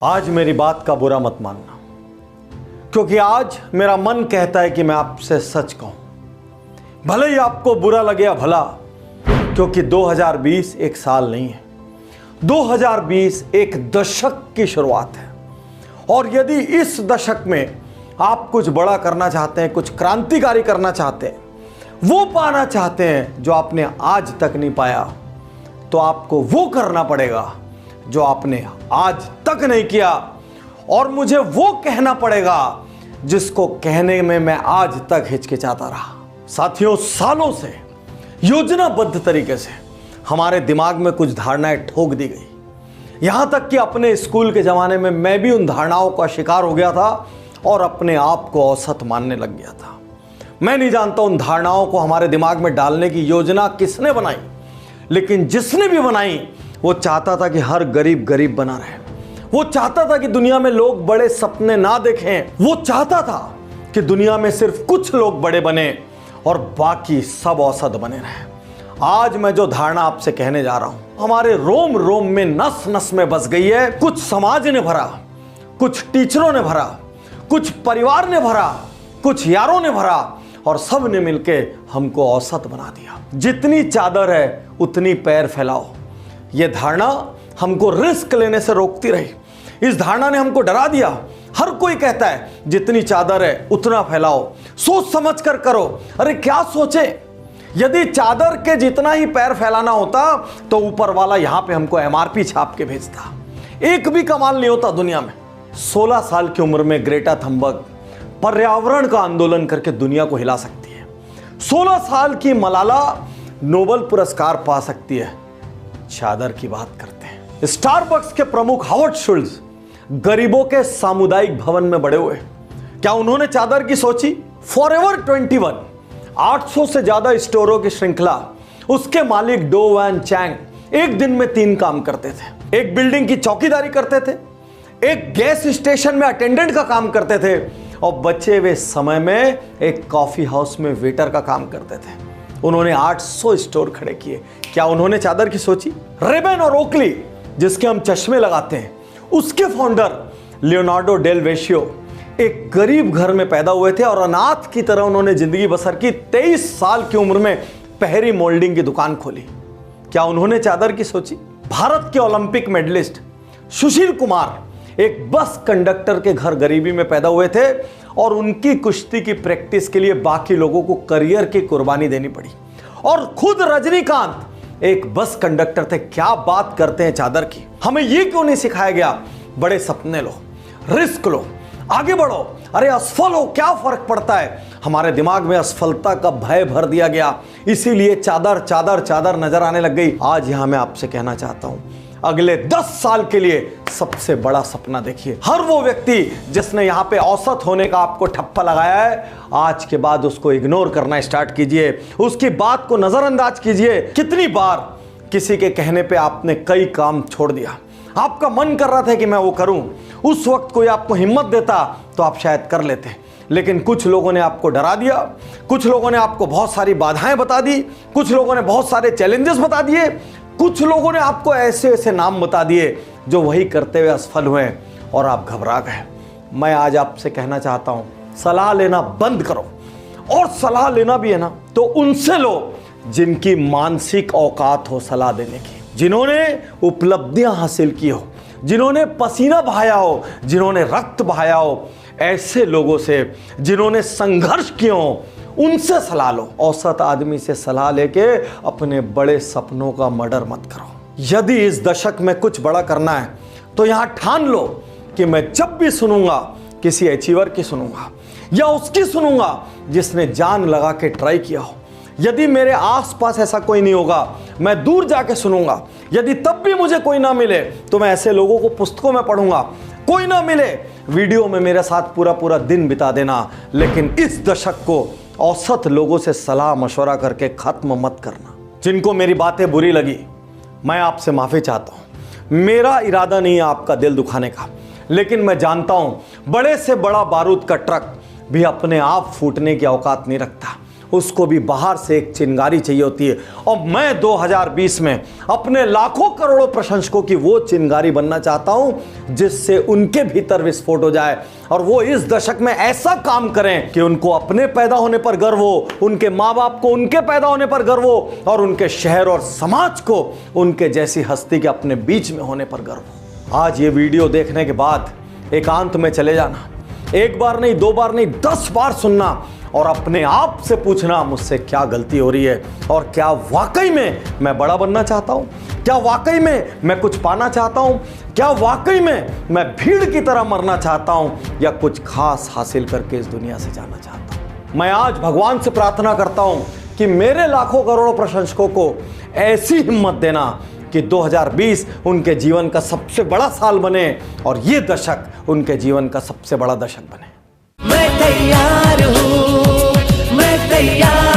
आज मेरी बात का बुरा मत मानना, क्योंकि आज मेरा मन कहता है कि मैं आपसे सच कहूं। भले ही आपको बुरा लगे या भला, क्योंकि 2020 एक साल नहीं है, 2020 एक दशक की शुरुआत है। और यदि इस दशक में आप कुछ बड़ा करना चाहते हैं, कुछ क्रांतिकारी करना चाहते हैं, वो पाना चाहते हैं जो आपने आज तक नहीं पाया, तो आपको वो करना पड़ेगा जो आपने आज तक नहीं किया, और मुझे वो कहना पड़ेगा जिसको कहने में मैं आज तक हिचकिचाता रहा। साथियों, सालों से योजनाबद्ध तरीके से हमारे दिमाग में कुछ धारणाएं ठोक दी गई। यहां तक कि अपने स्कूल के जमाने में मैं भी उन धारणाओं का शिकार हो गया था और अपने आप को औसत मानने लग गया था। मैं नहीं जानता उन धारणाओं को हमारे दिमाग में डालने की योजना किसने बनाई, लेकिन जिसने भी बनाई वो चाहता था कि हर गरीब गरीब बना रहे। वो चाहता था कि दुनिया में लोग बड़े सपने ना देखें। वो चाहता था कि दुनिया में सिर्फ कुछ लोग बड़े बने और बाकी सब औसत बने रहे। आज मैं जो धारणा आपसे कहने जा रहा हूं, हमारे रोम रोम में, नस नस में बस गई है। कुछ समाज ने भरा, कुछ टीचरों ने भरा, कुछ परिवार ने भरा, कुछ यारों ने भरा, और सब ने मिलके हमको औसत बना दिया। जितनी चादर है उतनी पैर फैलाओ, यह धारणा हमको रिस्क लेने से रोकती रही। इस धारणा ने हमको डरा दिया। हर कोई कहता है जितनी चादर है उतना फैलाओ, सोच समझ कर करो। अरे क्या सोचे, यदि चादर के जितना ही पैर फैलाना होता तो ऊपर वाला यहां पे हमको MRP छाप के भेजता। एक भी कमाल नहीं होता दुनिया में। 16 साल की उम्र में ग्रेटा थंबर्ग पर्यावरण का आंदोलन करके दुनिया को हिला सकती है। 16 साल की मलाला नोबेल पुरस्कार पा सकती है। चादर की बात करते हैं। स्टारबक्स के प्रमुख हावर्ड शुल्ट्ज गरीबों के सामुदायिक भवन में बड़े हुए। क्या उन्होंने चादर की सोची? फॉरएवर 21 800 से ज्यादा स्टोरों की श्रृंखला, उसके मालिक डो वैन चैंग एक दिन में 3 काम करते थे। एक बिल्डिंग की चौकीदारी करते थे, एक गैस स्टेशन में अटेंडेंट का काम करते थे, और बचे हुए समय में एक कॉफी हाउस में वेटर का काम करते थे। उन्होंने 800 स्टोर खड़े किए। क्या उन्होंने चादर की सोची? रेबन और ओकली, जिसके हम चश्मे लगाते हैं, उसके फाउंडर लियोनार्डो डेल वेशियो एक गरीब घर में पैदा हुए थे और अनाथ की तरह उन्होंने जिंदगी बसर की। 23 साल की उम्र में पहरी मोल्डिंग की दुकान खोली। क्या उन्होंने चादर की सोची? भारत के ओलंपिक मेडलिस्ट सुशील कुमार एक बस कंडक्टर के घर गरीबी में पैदा हुए थे और उनकी कुश्ती की प्रैक्टिस के लिए बाकी लोगों को करियर की कुर्बानी देनी पड़ी। और खुद रजनीकांत एक बस कंडक्टर थे। क्या बात करते हैं चादर की। हमें यह क्यों नहीं सिखाया गया, बड़े सपने लो, रिस्क लो, आगे बढ़ो, अरे असफल हो क्या फर्क पड़ता है। हमारे दिमाग में असफलता का भय भर दिया गया, इसीलिए चादर चादर चादर नजर आने लग गई। आज यहां मैं आपसे कहना चाहता हूं, अगले 10 साल के लिए सबसे बड़ा सपना देखिए। हर वो व्यक्ति जिसने यहां पे औसत होने का आपको ठप्पा लगाया है, आज के बाद उसको इग्नोर करना स्टार्ट कीजिए, उसकी बात को नजरअंदाज कीजिए। कितनी बार किसी के कहने पे आपने कई काम छोड़ दिया, आपका मन कर रहा था कि मैं वो करूं, उस वक्त कोई आपको हिम्मत देता तो आप शायद कर लेते, लेकिन कुछ लोगों ने आपको डरा दिया, कुछ लोगों ने आपको बहुत सारी बाधाएं बता दी, कुछ लोगों ने बहुत सारे चैलेंजेस बता दिए, कुछ लोगों ने आपको ऐसे ऐसे नाम बता दिए जो वही करते हुए असफल हुए और आप घबरा गए। मैं आज आपसे कहना चाहता हूं, सलाह लेना बंद करो, और सलाह लेना भी है ना तो उनसे लो जिनकी मानसिक औकात हो सलाह देने की, जिन्होंने उपलब्धियां हासिल की हो, जिन्होंने पसीना बहाया हो, जिन्होंने रक्त बहाया हो। ऐसे लोगों से जिन्होंने संघर्ष किए हो, उनसे सलाह लो। औसत आदमी से सलाह लेके अपने बड़े सपनों का मर्डर मत करो। यदि इस दशक में कुछ बड़ा करना है तो यहां ठान लो कि मैं जब भी सुनूंगा किसी अचीवर की सुनूंगा, या उसकी सुनूंगा जिसने जान लगा के ट्राई किया हो। यदि मेरे आसपास ऐसा कोई नहीं होगा, मैं दूर जाके सुनूंगा। यदि तब भी मुझे कोई ना मिले तो मैं ऐसे लोगों को पुस्तकों में पढ़ूंगा। कोई ना मिले, वीडियो में मेरे साथ पूरा पूरा दिन बिता देना, लेकिन इस दशक को औसत लोगों से सलाह मशवरा करके खत्म मत करना। जिनको मेरी बातें बुरी लगी, मैं आपसे माफी चाहता हूं। मेरा इरादा नहीं है आपका दिल दुखाने का, लेकिन मैं जानता हूं बड़े से बड़ा बारूद का ट्रक भी अपने आप फूटने की औकात नहीं रखता। उसको भी बाहर से एक चिंगारी चाहिए होती है। और मैं 2020 में अपने लाखों करोड़ों प्रशंसकों की वो चिंगारी बनना चाहता हूं जिससे उनके भीतर विस्फोट हो जाए और वो इस दशक में ऐसा काम करें कि उनको अपने पैदा होने पर गर्व हो, उनके माँ बाप को उनके पैदा होने पर गर्व हो और उनके शहर और समाज को उनके जैसी हस्ती के अपने बीच में होने पर गर्व हो। आज ये वीडियो देखने के बाद एकांत में चले जाना, एक बार नहीं, 2 बार नहीं, 10 बार सुनना और अपने आप से पूछना मुझसे क्या गलती हो रही है और क्या वाकई में मैं बड़ा बनना चाहता हूं, क्या वाकई में मैं कुछ पाना चाहता हूं, क्या वाकई में मैं भीड़ की तरह मरना चाहता हूं या कुछ खास हासिल करके इस दुनिया से जाना चाहता हूं। मैं आज भगवान से प्रार्थना करता हूं कि मेरे लाखों करोड़ों प्रशंसकों को ऐसी हिम्मत देना कि 2020 उनके जीवन का सबसे बड़ा साल बने और ये दशक उनके जीवन का सबसे बड़ा दशक बने। मैं तैयार हूं, मैं तैयार